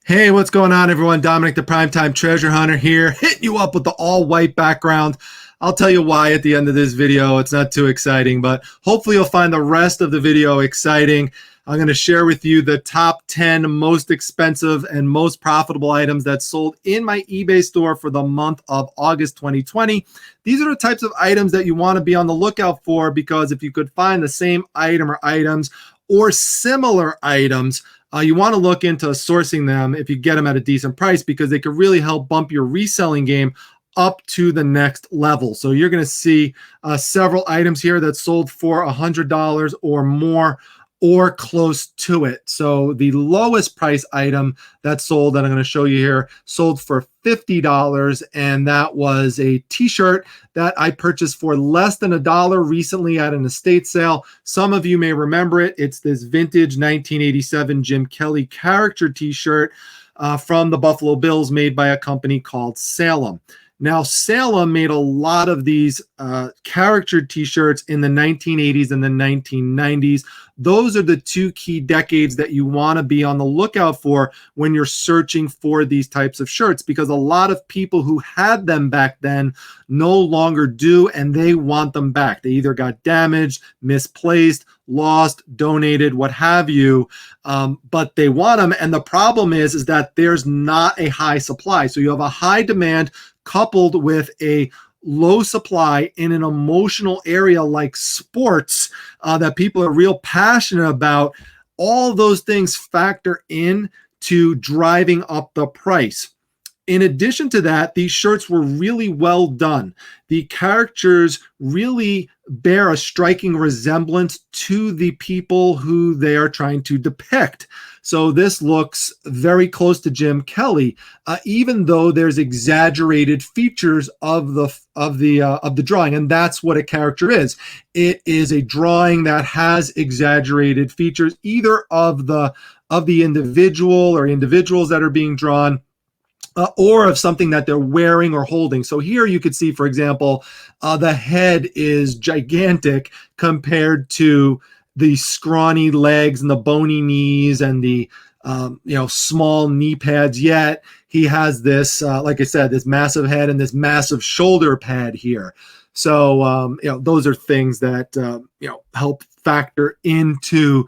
Hey, what's going on, everyone? Dominic, the Primetime Treasure Hunter here, hitting you up with the all-white background. I'll tell you why at the end of this video. It's not too exciting, but hopefully you'll find the rest of the video exciting. I'm going to share with you the top 10 most expensive and most profitable items that sold in my eBay store for the month of August 2020. These are the types of items that you want to be on the lookout for, because if you could find the same item or items or similar items, you want to look into sourcing them if you get them at a decent price, because they could really help bump your reselling game up to the next level. So you're going to see several items here that sold for $100 or more, or close to it. So the lowest price item that sold, that I'm going to show you here, sold for $50, and that was a t-shirt that I purchased for less than $1 recently at an estate sale. Some of you may remember it. It's this vintage 1987 Jim Kelly character t-shirt from the Buffalo Bills, made by a company called Salem. Now, Salem made a lot of these character t-shirts in the 1980s and the 1990s. Those are the two key decades that you want to be on the lookout for when you're searching for these types of shirts, because a lot of people who had them back then no longer do, and they want them back. They either got damaged, misplaced, lost, donated, what have you, but they want them. And the problem is that there's not a high supply. So you have a high demand coupled with a low supply in an emotional area like sports that people are real passionate about. All those things factor in to driving up the price. In addition to that, these shirts were really well done. The characters really bear a striking resemblance to the people who they are trying to depict. So this looks very close to Jim Kelly, even though there's exaggerated features of the drawing, and that's what a character is. It is a drawing that has exaggerated features, either of the individual or individuals that are being drawn, or of something that they're wearing or holding. So here you could see, for example, the head is gigantic compared to the scrawny legs and the bony knees and the small knee pads. Yet he has this, like I said, this massive head and this massive shoulder pad here. So those are things that help factor into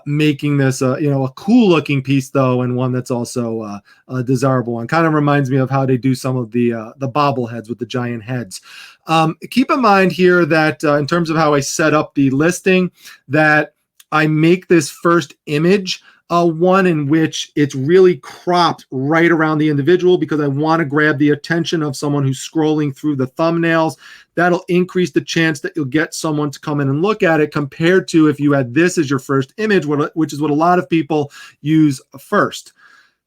making this a cool looking piece, though, and one that's also a desirable one. Kind of reminds me of how they do some of the bobbleheads with the giant heads. Keep in mind here that in terms of how I set up the listing, that I make this first image one in which it's really cropped right around the individual, because I want to grab the attention of someone who's scrolling through the thumbnails. That'll increase the chance that you'll get someone to come in and look at it, compared to if you had this as your first image, which is what a lot of people use first.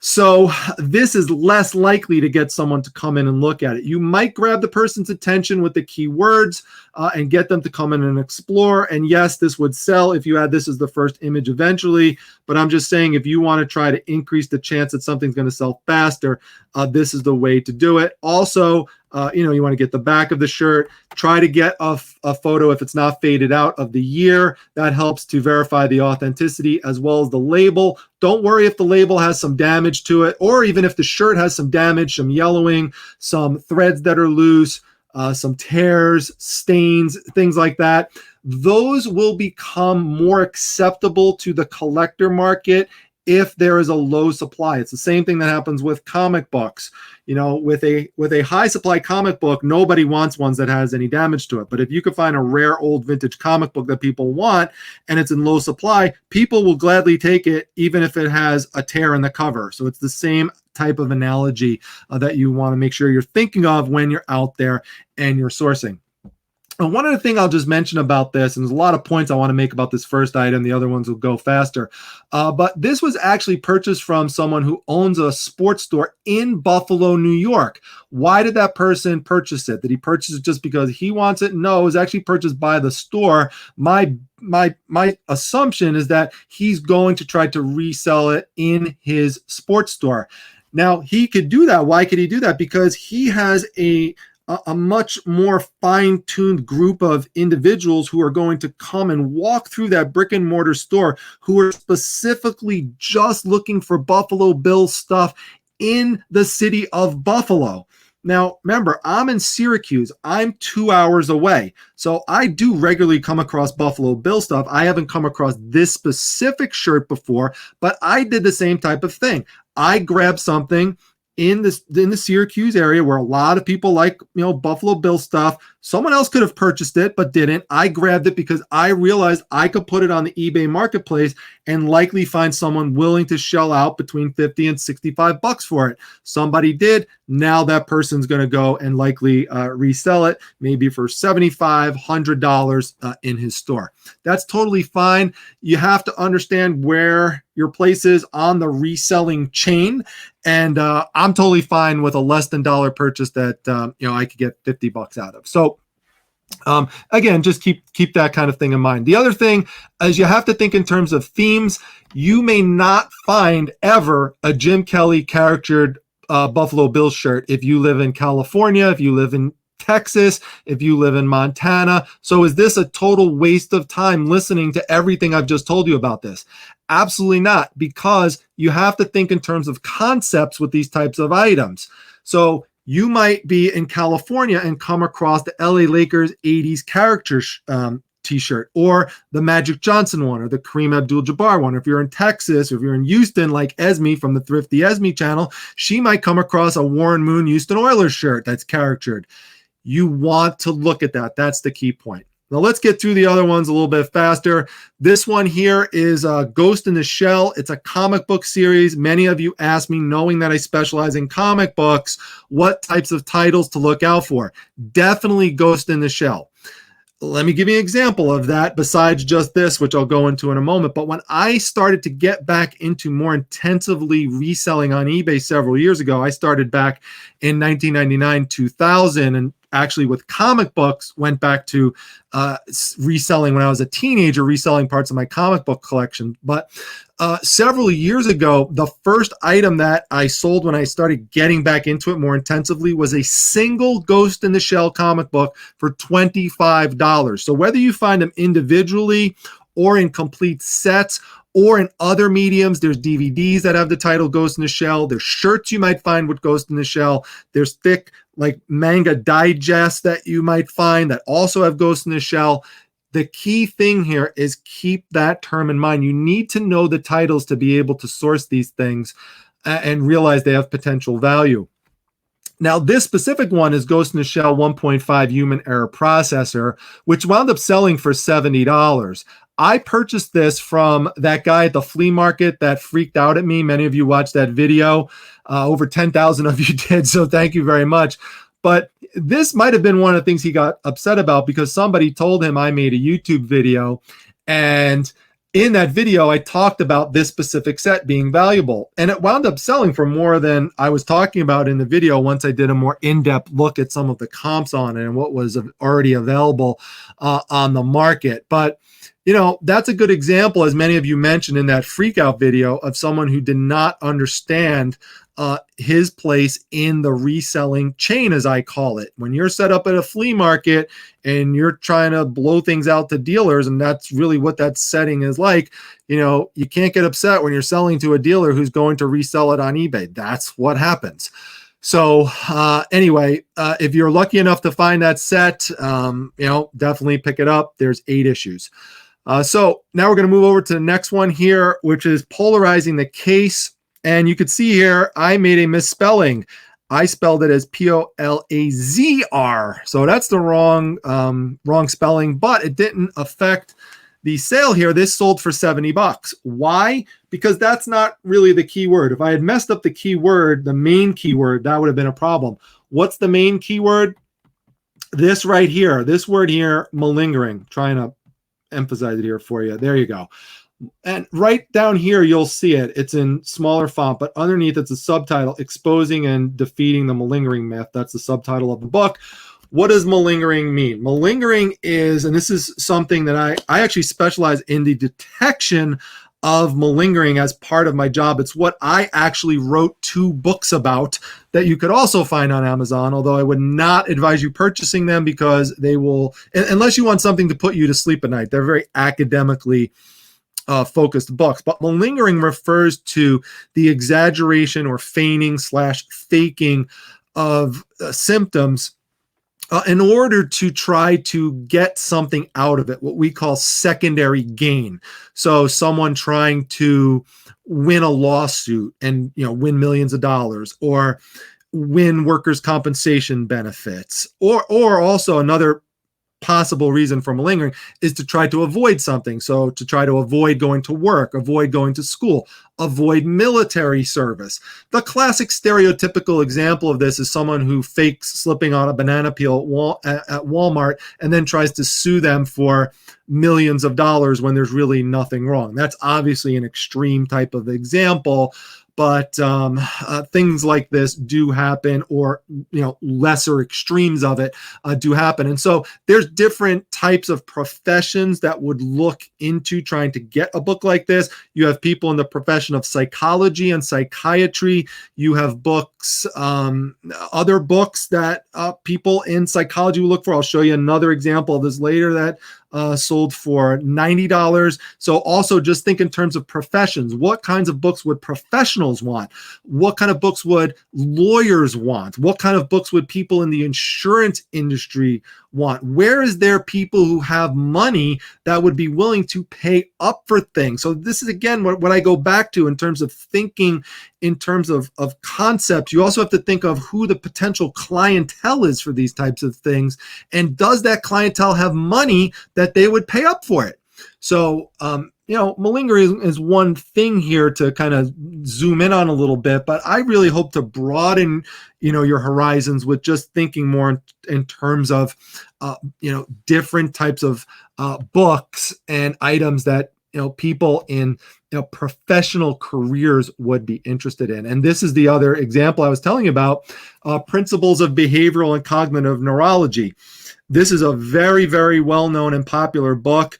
So this is less likely to get someone to come in and look at it. You might grab the person's attention with the keywords and get them to come in and explore. And yes, this would sell if you had this as the first image eventually. But I'm just saying, if you want to try to increase the chance that something's going to sell faster, this is the way to do it. Also, you want to get the back of the shirt. Try to get a photo, if it's not faded out, of the year. That helps to verify the authenticity, as well as the label. Don't worry if the label has some damage to it, or even if the shirt has some damage, some yellowing, some threads that are loose, some tears, stains, things like that. Those will become more acceptable to the collector market if there is a low supply. It's the same thing that happens with comic books. With a high supply comic book, nobody wants ones that has any damage to it. But if you could find a rare old vintage comic book that people want and it's in low supply, people will gladly take it, even if it has a tear in the cover. So it's the same type of analogy that you want to make sure you're thinking of when you're out there and you're sourcing. One other thing I'll just mention about this, and there's a lot of points I want to make about this first item, the other ones will go faster, but this was actually purchased from someone who owns a sports store in Buffalo, New York. Why did that person purchase it? Did he purchase it just because he wants it? No, it was actually purchased by the store. My assumption is that he's going to try to resell it in his sports store. Now, he could do that. Why could he do that? Because he has a a much more fine-tuned group of individuals who are going to come and walk through that brick and mortar store, who are specifically just looking for Buffalo Bills stuff in the city of Buffalo. Now, remember, I'm in Syracuse. I'm 2 hours away. So I do regularly come across Buffalo Bill stuff. I haven't come across this specific shirt before, but I did the same type of thing. I grabbed something in the Syracuse area where a lot of people like, Buffalo Bill stuff. Someone else could have purchased it, but didn't. I grabbed it because I realized I could put it on the eBay marketplace and likely find someone willing to shell out between 50 and 65 bucks for it. Somebody did. Now that person's going to go and likely resell it, maybe for $75, $100 in his store. That's totally fine. You have to understand where your place is on the reselling chain. And I'm totally fine with a less than dollar purchase that, I could get 50 bucks out of. So again, just keep that kind of thing in mind. The other thing is you have to think in terms of themes. You may not find ever a Jim Kelly caricatured Buffalo Bills shirt if you live in California, if you live in Texas, if you live in Montana. So is this a total waste of time listening to everything I've just told you about this? Absolutely not, because you have to think in terms of concepts with these types of items. So you might be in California and come across the LA Lakers 80s character t-shirt, or the Magic Johnson one, or the Kareem Abdul-Jabbar one. If you're in Texas, or if you're in Houston, like Esme from the Thrifty Esme channel, she might come across a Warren Moon Houston Oilers shirt that's caricatured. You want to look at that. That's the key point. Now let's get through the other ones a little bit faster. This one here is Ghost in the Shell. It's a comic book series. Many of you asked me, knowing that I specialize in comic books, what types of titles to look out for. Definitely Ghost in the Shell. Let me give you an example of that besides just this, which I'll go into in a moment. But when I started to get back into more intensively reselling on eBay several years ago, I started back in 1999, 2000, and actually with comic books went back to reselling when I was a teenager, reselling parts of my comic book collection. But several years ago, the first item that I sold when I started getting back into it more intensively was a single Ghost in the Shell comic book for $25. So whether you find them individually or in complete sets, or in other mediums, there's DVDs that have the title Ghost in the Shell. There's shirts you might find with Ghost in the Shell. There's thick, like manga digests that you might find that also have Ghost in the Shell. The key thing here is keep that term in mind. You need to know the titles to be able to source these things and realize they have potential value. Now, this specific one is Ghost in the Shell 1.5 human error processor, which wound up selling for $70. I purchased this from that guy at the flea market that freaked out at me. Many of you watched that video. Over 10,000 of you did, so thank you very much. But this might have been one of the things he got upset about, because somebody told him I made a YouTube video, and in that video, I talked about this specific set being valuable, and it wound up selling for more than I was talking about in the video once I did a more in-depth look at some of the comps on it and what was already available on the market. But that's a good example, as many of you mentioned in that freak out video, of someone who did not understand his place in the reselling chain, as I call it. When you're set up at a flea market and you're trying to blow things out to dealers, and that's really what that setting is like, you can't get upset when you're selling to a dealer who's going to resell it on eBay. That's what happens. So anyway, if you're lucky enough to find that set, definitely pick it up. There's 8 issues. So now we're going to move over to the next one here, which is Polarizing the Case. And you can see here, I made a misspelling. I spelled it as P-O-L-A-Z-R. So that's the wrong spelling, but it didn't affect the sale here. This sold for $70. Why? Because that's not really the keyword. If I had messed up the keyword, the main keyword, that would have been a problem. What's the main keyword? This right here, this word here, malingering. Trying to emphasize it here for you. There you go. And right down here, you'll see it. It's in smaller font, but underneath it's a subtitle, Exposing and Defeating the Malingering Myth. That's the subtitle of the book. What does malingering mean? Malingering is, and this is something that I actually specialize in the detection of malingering as part of my job. It's what I actually wrote 2 books about that you could also find on Amazon, although I would not advise you purchasing them because they will, unless you want something to put you to sleep at night. They're very academically focused books. But malingering refers to the exaggeration or feigning / faking of symptoms in order to try to get something out of it, what we call secondary gain. So someone trying to win a lawsuit and win millions of dollars, or win workers' compensation benefits, or also another possible reason for malingering is to try to avoid something. So to try to avoid going to work, avoid going to school, avoid military service. The classic stereotypical example of this is someone who fakes slipping on a banana peel at Walmart and then tries to sue them for millions of dollars when there's really nothing wrong. That's obviously an extreme type of example, but things like this do happen, or lesser extremes of it do happen. And so there's different types of professions that would look into trying to get a book like this. You have people in the profession of psychology and psychiatry. You have books, other books that people in psychology will look for. I'll show you another example of this later that sold for $90. So also just think in terms of professions. What kinds of books would professionals want? What kind of books would lawyers want? What kind of books would people in the insurance industry want? Where is there people who have money that would be willing to pay up for things? So this is, again, what I go back to in terms of thinking in terms of concepts. You also have to think of who the potential clientele is for these types of things. And does that clientele have money that they would pay up for it? So, malingering is one thing here to kind of zoom in on a little bit, but I really hope to broaden, your horizons with just thinking more in terms of, different types of books and items that, people in professional careers would be interested in. And this is the other example I was telling you about, Principles of Behavioral and Cognitive Neurology. This is a very, very well-known and popular book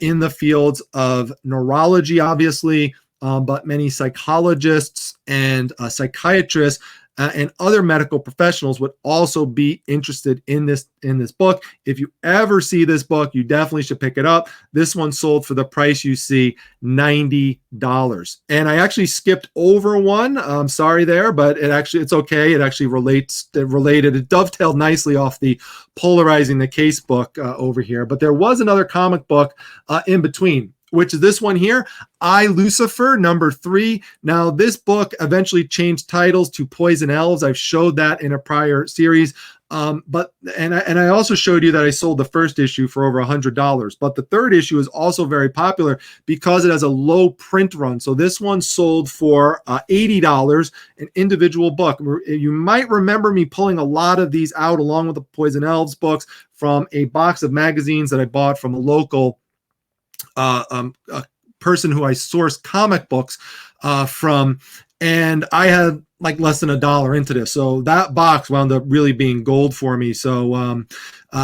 in the fields of neurology, obviously, but many psychologists and psychiatrists and other medical professionals would also be interested in this book. If you ever see this book, you definitely should pick it up. This one sold for the price you see, $90. And I actually skipped over one. I'm sorry there, but it's okay. It actually related. It dovetailed nicely off the Polarizing the Case book over here. But there was another comic book in between, which is this one here, I, Lucifer, #3. Now, this book eventually changed titles to Poison Elves. I've showed that in a prior series. But I also showed you that I sold the first issue for over $100. But the third issue is also very popular because it has a low print run. So this one sold for $80, an individual book. You might remember me pulling a lot of these out along with the Poison Elves books from a box of magazines that I bought from a local a person who I source comic books from, and I had like less than $1 into this. So that box wound up really being gold for me. So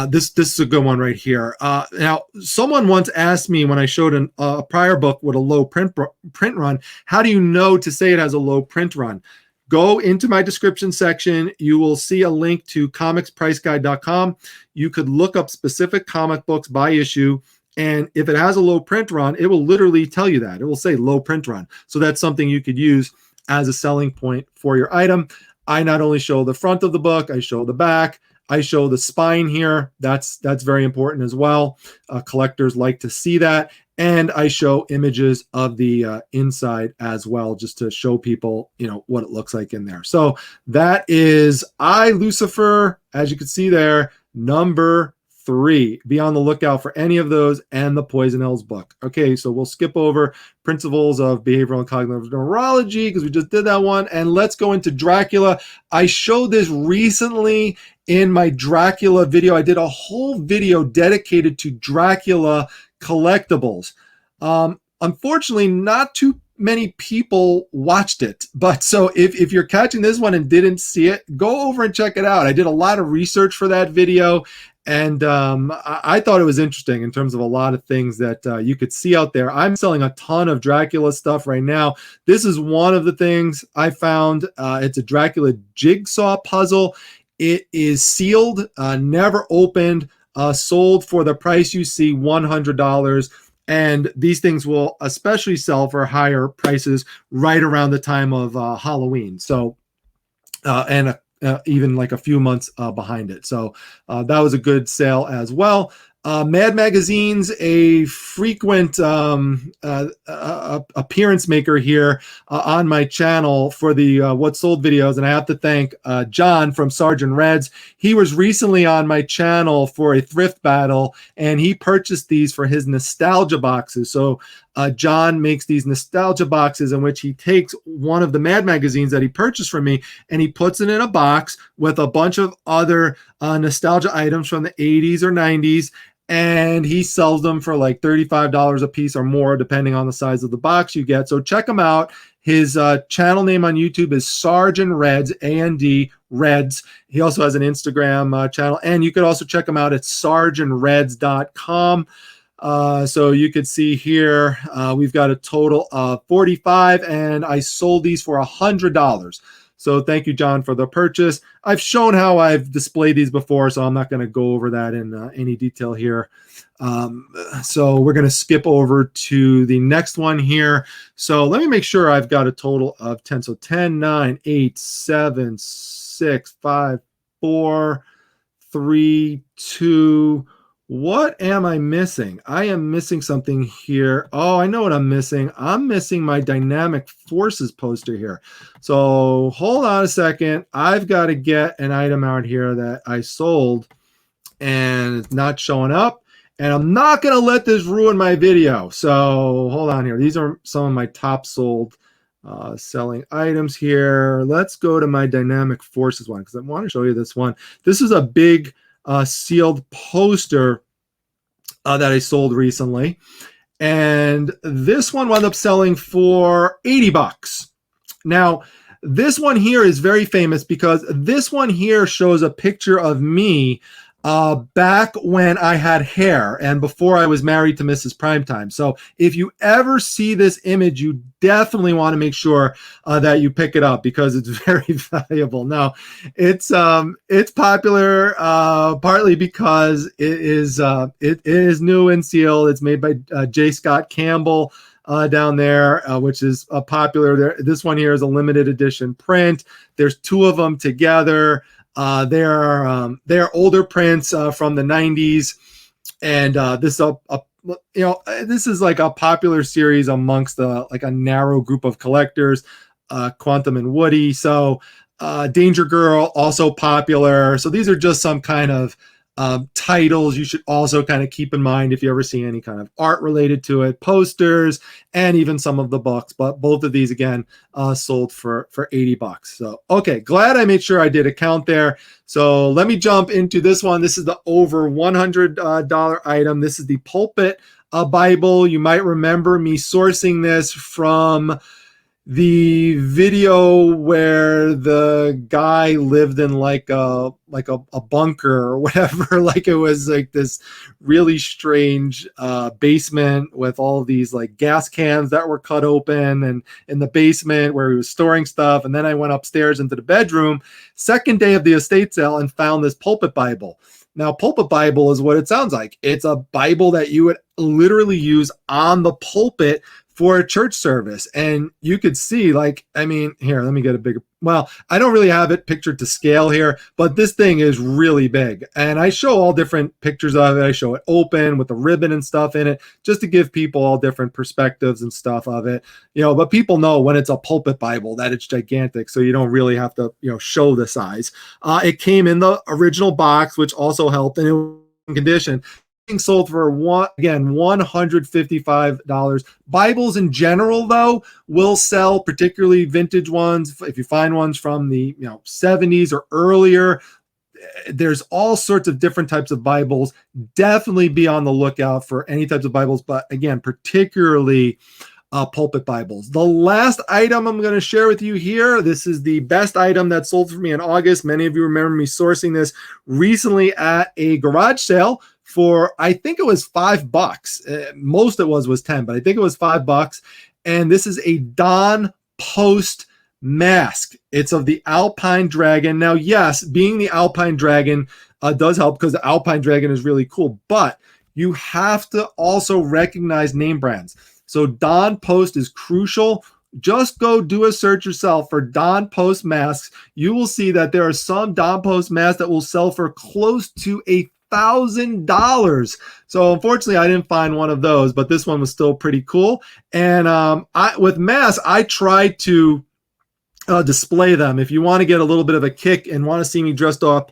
this is a good one right here. Now, someone once asked me when I showed a prior book with a low print run, how do you know to say it has a low print run? Go into my description section. You will see a link to comicspriceguide.com. You could look up specific comic books by issue. And if it has a low print run, it will literally tell you that. It will say low print run. So that's something you could use as a selling point for your item. I not only show the front of the book, I show the back, I show the spine here. That's very important as well. Collectors like to see that. And I show images of the inside as well, just to show people, what it looks like in there. So that is I, Lucifer, as you can see there, #3. Be on the lookout for any of those and the Poison Elves book. Okay, so we'll skip over Principles of Behavioral and Cognitive Neurology because we just did that one. And let's go into Dracula. I showed this recently in my Dracula video. I did a whole video dedicated to Dracula collectibles. Unfortunately, not too many people watched it. But so if you're catching this one and didn't see it, go over and check it out. I did a lot of research for that video. And I thought it was interesting in terms of a lot of things that you could see out there. I'm selling a ton of Dracula stuff right now. This is one of the things I found. It's a Dracula jigsaw puzzle. It is sealed, never opened, sold for the price you see, $100. And these things will especially sell for higher prices right around the time of Halloween. So, even like a few months behind it. So that was a good sale as well. Mad Magazine's a frequent appearance maker here on my channel for the What Sold videos. And I have to thank John from Sergeant Reds. He was recently on my channel for a thrift battle, and he purchased these for his nostalgia boxes. So John makes these nostalgia boxes in which he takes one of the Mad magazines that he purchased from me and he puts it in a box with a bunch of other nostalgia items from the 80s or 90s. And he sells them for like $35 a piece or more, depending on the size of the box you get. So check him out. His channel name on YouTube is Sergeant Reds, A-N-D, Reds. He also has an Instagram channel. And you could also check him out at sergeantreds.com. So you could see here, we've got a total of 45, and I sold these for $100. So thank you, John, for the purchase. I've shown how I've displayed these before, so I'm not going to go over that in any detail here. So we're going to skip over to the next one here. So let me make sure I've got a total of 10. So 10, 9, 8, 7, 6, 5, 4, 3, 2, what am I missing? I am missing something here. Oh, I know what I'm missing. I'm missing my dynamic forces poster here. So hold on a second. I've got to get an item out here that I sold and it's not showing up. And I'm not going to let this ruin my video. So hold on here. These are some of my top sold selling items here. Let's go to my dynamic forces one because I want to show you this one. This is a big sealed poster that I sold recently, and this one wound up selling for $80. Now, this one here is very famous because this one here shows a picture of me back when I had hair and before I was married to Mrs. Primetime. So if you ever see this image, you definitely want to make sure that you pick it up because it's very valuable. Now, it's popular partly because it is new and sealed. It's made by J. Scott Campbell down there, which is popular. This one here is a limited edition print. There's two of them together. They're older prints from the 90s, and this is like a popular series amongst like a narrow group of collectors, Quantum and Woody. So Danger Girl, also popular. So these are just some kind of titles you should also kind of keep in mind if you ever see any kind of art related to it, posters, and even some of the books. But both of these, again, sold for $80. So, okay, glad I made sure I did a count there. So let me jump into this one. This is the over $100 item. This is the Pulpit Bible. You might remember me sourcing this from the video where the guy lived in like a bunker or whatever. Like it was like this really strange basement with all these like gas cans that were cut open, and in the basement where he was storing stuff. And then I went upstairs into the bedroom, second day of the estate sale, and found this Pulpit Bible. Now, Pulpit Bible is what it sounds like. It's a Bible that you would literally use on the pulpit for a church service. And you could see, like, I mean, here, let me get a bigger, well, I don't really have it pictured to scale here, but this thing is really big. And I show all different pictures of it. I show it open with the ribbon and stuff in it, just to give people all different perspectives and stuff of it. But people know when it's a Pulpit Bible that it's gigantic, so you don't really have to, show the size. It came in the original box, which also helped, and it was in condition. Sold for $155. Bibles in general, though, will sell, particularly vintage ones. If you find ones from the 70s or earlier, there's all sorts of different types of Bibles. Definitely be on the lookout for any types of Bibles, but again, particularly pulpit Bibles. The last item I'm going to share with you here, this is the best item that sold for me in August. Many of you remember me sourcing this recently at a garage sale for, I think it was $5. Most it was 10, but I think it was $5. And this is a Don Post mask. It's of the Alpine Dragon. Now, yes, being the Alpine Dragon does help because the Alpine Dragon is really cool, but you have to also recognize name brands. So Don Post is crucial. Just go do a search yourself for Don Post masks. You will see that there are some Don Post masks that will sell for close to $1,000. So unfortunately, I didn't find one of those, but this one was still pretty cool. And with masks, I tried to display them. If you want to get a little bit of a kick and want to see me dressed up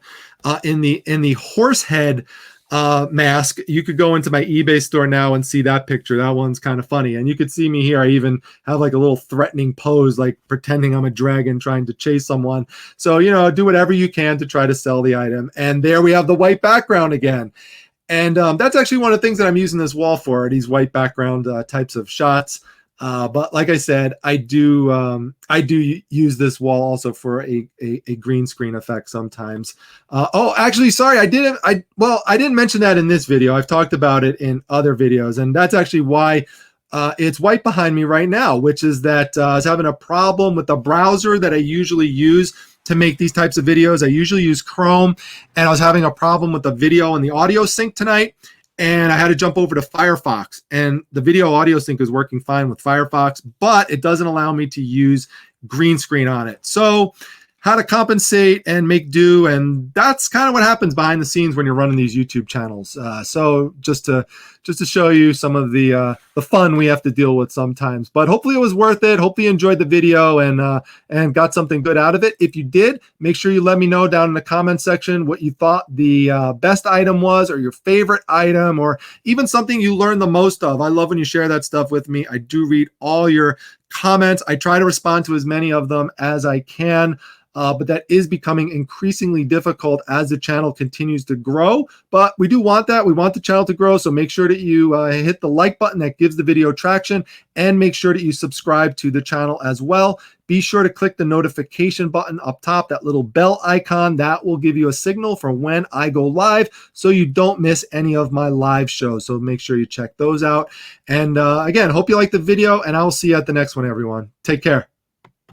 in the horse head mask, you could go into my eBay store now and see that picture. That one's kind of funny. And you could see me here. I even have like a little threatening pose, like pretending I'm a dragon trying to chase someone. So, you know, do whatever you can to try to sell the item. And there we have the white background again. And that's actually one of the things that I'm using this wall for, these white background types of shots. But like I said, I do use this wall also for a green screen effect sometimes. Oh, actually, sorry, I didn't mention that in this video. I've talked about it in other videos, and that's actually why it's white behind me right now, which is that I was having a problem with the browser that I usually use to make these types of videos. I usually use Chrome, and I was having a problem with the video and the audio sync tonight. And I had to jump over to Firefox, and the video audio sync is working fine with Firefox, but it doesn't allow me to use green screen on it. So how to compensate and make do, and that's kind of what happens behind the scenes when you're running these YouTube channels. So just to show you some of the fun we have to deal with sometimes. But hopefully it was worth it. Hopefully you enjoyed the video and got something good out of it. If you did, make sure you let me know down in the comment section what you thought the best item was, or your favorite item, or even something you learned the most of. I love when you share that stuff with me. I do read all your comments. I try to respond to as many of them as I can. But that is becoming increasingly difficult as the channel continues to grow. But we do want that. We want the channel to grow. So make sure that you hit the like button that gives the video traction, and make sure that you subscribe to the channel as well. Be sure to click the notification button up top, that little bell icon. That will give you a signal for when I go live, so you don't miss any of my live shows. So make sure you check those out. And again, hope you liked the video, and I will see you at the next one, everyone. Take care.